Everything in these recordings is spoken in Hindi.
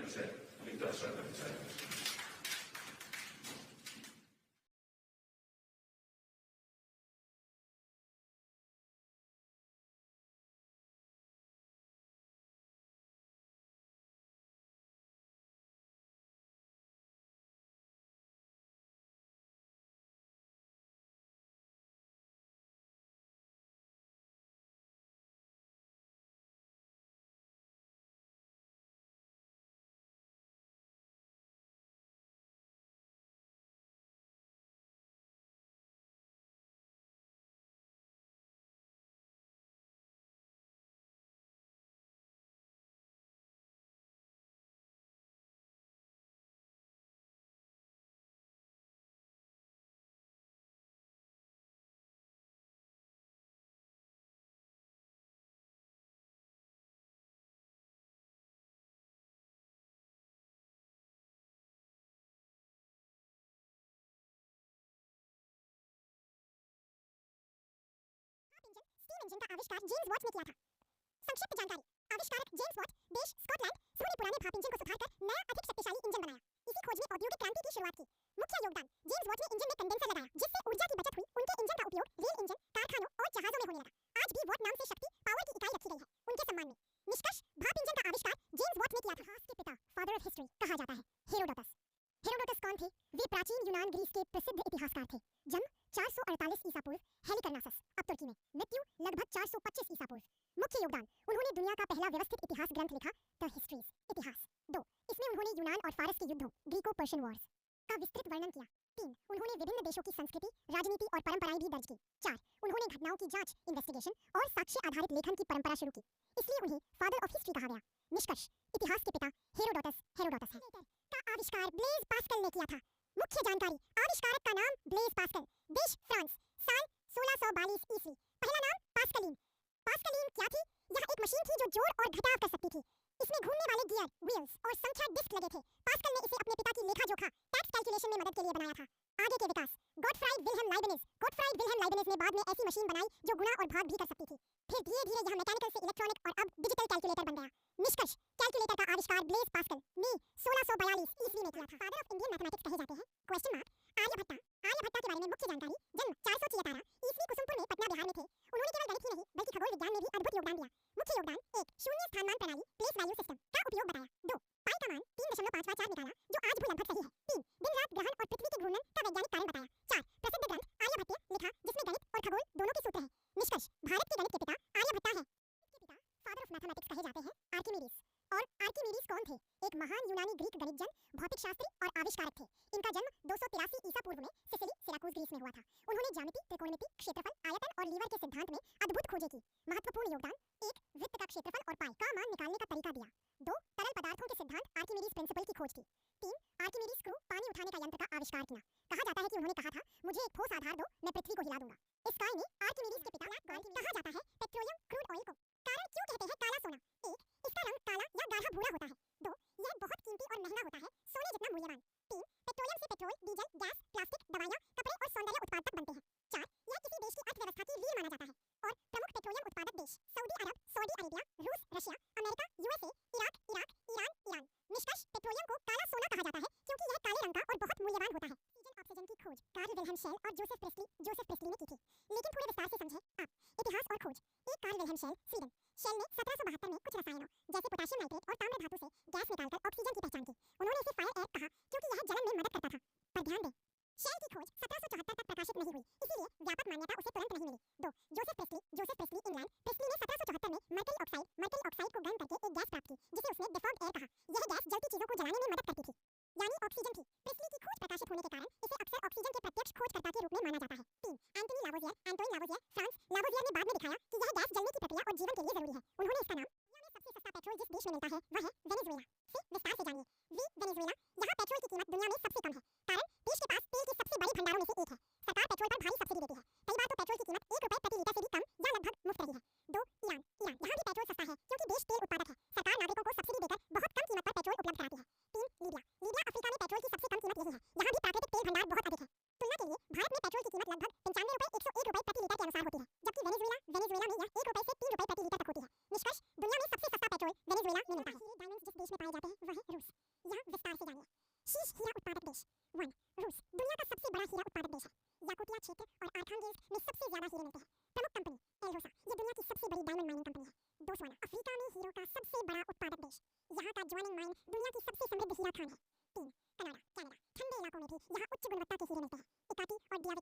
percent. I think that's 7%. Engine का आविष्कार जेम्स वॉट ने किया था। संक्षिप्त जानकारी। आविष्कारक जेम्स वॉट देश स्कॉटलैंड पुराने भाप इंजन को सुधारकर नया अधिक शक्तिशाली इंजन बनाया। इसी खोज ने औद्योगिक क्रांति की शुरुआत की। मुख्य योगदान जेम्स वॉट ने इंजन में कंडेंसर लगाया जिससे ऊर्जा की बचत हुई। उनके इंजन का उपयोग रेल इंजन, कारखानों और जहाजों में होने लगा। आज भी वॉट नाम से शक्ति पावर की इकाई रखी गई है उनके सम्मान में। निष्कर्ष, भाप इंजन का आविष्कार जेम्स वॉट ने किया था। इतिहास के पिता, फादर ऑफ हिस्ट्री कहा जाता है हेरोडोटस। हेरोडोटस कौन थे? वे प्राचीन यूनान ग्रीस के प्रसिद्ध इतिहासकार थे। जन्म 448 ईसा पूर्व हेलिकर्नासस, अब तुर्की में। मृत्यु लगभग 425 ईसा पूर्व। मुख्य योगदान, उन्होंने दुनिया का पहला व्यवस्थित इतिहास ग्रंथ लिखा, द हिस्ट्रीज, इतिहास। 2, इसमें उन्होंने यूनान और फारस के युद्धों, ग्रीको पर्शियन वॉर्स का विस्तृत वर्णन किया। 3, उन्होंने विभिन्न देशों की संस्कृति, राजनीति और परंपराएं भी दर्ज की। 4, उन्होंने घटनाओं की जांच, इन्वेस्टिगेशन और साक्ष्य आधारित लेखन की परंपरा शुरू की, इसलिए उन्हें फादर ऑफ हिस्ट्री कहा गया। निष्कर्ष, इतिहास के पिता हेरोडोटस है। का आविष्कार ब्लेज पास्कल ने किया था। मुख्य जानकारी, आविष्कारक का नाम ब्लेज पास्कल, देश फ्रांस, साल 1642 ईस्वी। पहला नाम पास्कलीन। पास्कलीन क्या थी? यह एक मशीन थी जो जोड़ और घटाव कर सकती थी। इसमें घूमने वाले गियर, व्हील्स और संख्या डिस्क लगे थे। पास्कल ने इसे अपने पिता की लेखा जोखा, टैक्स कैलकुलेशन में मदद के लिए बनाया था। आगे के विकास, गॉटफ्राइड विल्हेम लाइबनिज ने बाद में ऐसी मशीन बनाई जो गुणा और भाग भी कर सकती थी। फिर धीरे-धीरे यह मैकेनिकल से इलेक्ट्रॉनिक और अब डिजिटल कैलकुलेटर बन गया। निष्कर्ष, कैलकुलेटर का आविष्कार ब्लेज पास्कल ने 1642 ईस्वी में किया था। फादर ऑफ इंडियन मैथमेटिक्स कहे जाते हैं। Question mark. आर्यभट्टा के बारे में मुख्य जानकारी, जन्म 446 ईस्वी कुसुमपुर में, पटना, बिहार में थे। उन्होंने केवल गणित ही नहीं बल्कि खगोल विज्ञान में भी अद्भुत योगदान दिया। मुख्य योगदान, 1, शून्य स्थानमान प्रणाली, प्लेस वैल्यू सिस्टम का उपयोग बताया। 2, पाई का मान 3.554 निकाला जो आज भी लगभग सही है। 3, दिन रात ग्रहण और पृथ्वी के घूर्णन का वैज्ञानिक कारण बताया। 4, प्रसिद्ध ग्रंथ आर्यभट्ट लिखा जिसमें गणित और खगोल दोनों के सूत्र हैं। निष्कर्ष, भारत के गणित के पिता आर्यभट्टा है। के पिता फादर ऑफ मैथमेटिक्स कहे जाते हैं आर्किमिडीज। और आर्किमिडीज कौन थे? एक महान यूनानी ग्रीक गणितज्ञ, भौतिक शास्त्री और आविष्कारक थे। इनका जन्म 283 ईसा पूर्व में सिसिली, सिराकूज, ग्रीस में हुआ था। उन्होंने ज्यामिति, त्रिकोणमिति, क्षेत्रफल, आयतन और लीवर के सिद्धांत में अद्भुत खोजें की। महत्वपूर्ण योगदान, 1, वृत्त का क्षेत्रफल और पाई का मान निकालने का तरीका दिया। 2, तरल पदार्थों के सिद्धांत आर्किमिडीज प्रिंसिपल की खोज की। 3, आर्किमिडीज स्क्रू, पानी उठाने का यंत्र का आविष्कार किया। कहा जाता है कि उन्होंने कहा था, मुझे एक ठोस आधार दो, मैं पृथ्वी को हिला दूंगा। इस काय ने आर्किमिडीज के पिता कहा जाता है पेट्रोलियम क्रूड ऑयल को। कारण क्यों कहते हैं काला सोना? 1, इसका रंग काला या गाढ़ा भूरा होता है। 2, यह बहुत कीमती और महंगा होता है, सोने जितना मूल्यवान। 3, पेट्रोलियम से पेट्रोल, डीजल, गैस, प्लास्टिक, दवाइयां, कपड़े और सौंदर्य उत्पाद तक बनते हैं। 4, यह किसी देश की अर्थव्यवस्था की रीढ़ माना जाता है। और प्रमुख पेट्रोलियम उत्पादक देश, सऊदी अरब, सऊदी अरेबिया, रूस, Russia, America, USA, Iraq, Iran. निष्कर्ष, पेट्रोलियम को काला सोना कहा जाता है क्योंकि यह काले रंग का और बहुत मूल्यवान होता है। ऑक्सीजन की खोज कार्ल विल्हेम शेल और जोसेफ प्रेस्ली ने की थी। लेकिन थोड़े विस्तार से समझें आप। इतिहास और खोज। 1, Carl Wilhelm Scheele, Sweden. Scheele ने 1772 में कुछ रसायनों जैसे पोटेशियम नाइट्रेट और ताम्र धातु से गैस निकालकर ऑक्सीजन की पहचान की। उन्होंने इसे फायर एयर कहा क्योंकि यह जलन में मदद करता था। पर ध्यान दें, शेल की खोज 1774 तक प्रकाशित नहीं हुई, इसीलिए व्यापक मान्यता उसे तुरंत नहीं मिली। 2, जोसेफ प्रेस्ली, इंग्लैंड। प्रेस्ली ने 1774 में मर्करी ऑक्साइड को गर्म करके एक गैस प्राप्त की जिसे उसने डिफॉर्म्ड एयर कहा। यह गैस जलती चीजों को जलाने में मदद करती थी, यानी ऑक्सीजन थी। प्रेस्ली की खोज प्रकाशित होने के कारण इसे अक्सर ऑक्सीजन के प्रत्यक्ष खोजकर्ता के रूप में माना जाता है। 3, एंटोइन लावोजियर, फ्रांस। लावोजियर ने बाद में दिखाया कि यह गैस जलने की प्रक्रिया और जीवन के लिए जरूरी है। उन्होंने इसका नाम, दुनिया में सबसे सस्ता पेट्रोल जिस देश में मिलता है वह है वेनेजुएला से विस्तार से जानिए। वेनेजुएला, यहाँ पेट्रोल की कीमत दुनिया में सबसे कम है, कारण देश के पास तेल के सबसे बड़े भंडारों में से एक है। सरकार पेट्रोल पर भारी सब्सिडी देती है, कई बार तो पेट्रोल की कीमत ₹1 प्रति लीटर से भी कम या लगभग मुफ्त रही है। 2, ईरान, यहाँ भी पेट्रोल सस्ता है क्योंकि देश तेल उत्पादक है। सरकार नागरिकों को सब्सिडी देकर बहुत कम कीमत पर पेट्रोल उपलब्ध कराती है। 3, लीबिया, अफ्रीका में पेट्रोल की सबसे कम कीमत यही है, यहाँ भी प्राकृतिक तेल भंडार बहुत अधिक है। तुलना के लिए भारत में पेट्रोल की कीमत लगभग ₹95-101 प्रति लीटर के अनुसार होती है, जबकि वेनेजुएला में यह ₹1 से ₹3 प्रति लीटर तक होती है। निष्कर्ष, दुनिया में सबसे सस्ता पेट्रोल वेनेजुएला में मिलता है। डायमंड्स जिस देश में पाए जाते हैं वह है रूस।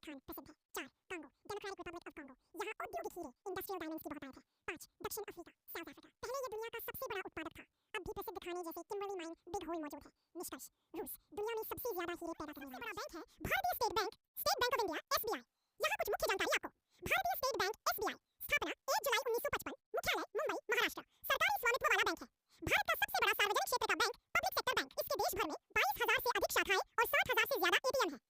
स्थान प्रसिद्ध है। 4 Congo, democratic Republic of Congo, यहाँ औद्योगिक हीरे इंडस्ट्रियल डायमंड्स की बहुतायत है। 5 दक्षिण अफ्रीका, साउथ अफ्रीका, पहले ये दुनिया का सबसे बड़ा उत्पादक था, अब भी प्रसिद्ध खाने जैसे किम्बरली माइन, बिग होल मौजूद है। निष्कर्ष, रूस दुनिया में सबसे ज्यादा हीरे पैदा करने वाला बैंक है। भारतीय state bank of India SBI। यहाँ कुछ मुख्य जानकारी आपको। भारतीय स्टेट बैंक SBI स्थापना 1 जुलाई 1955, मुख्यालय मुंबई, महाराष्ट्र, सरकारी स्वामित्व वाला बैंक है। भारत का सबसे बड़ा सार्वजनिक क्षेत्र का बैंक, पब्लिक सेक्टर बैंक। इसके देश भर में 22,000 से अधिक शाखाएं और 60,000 से ज्यादा ATM हैं।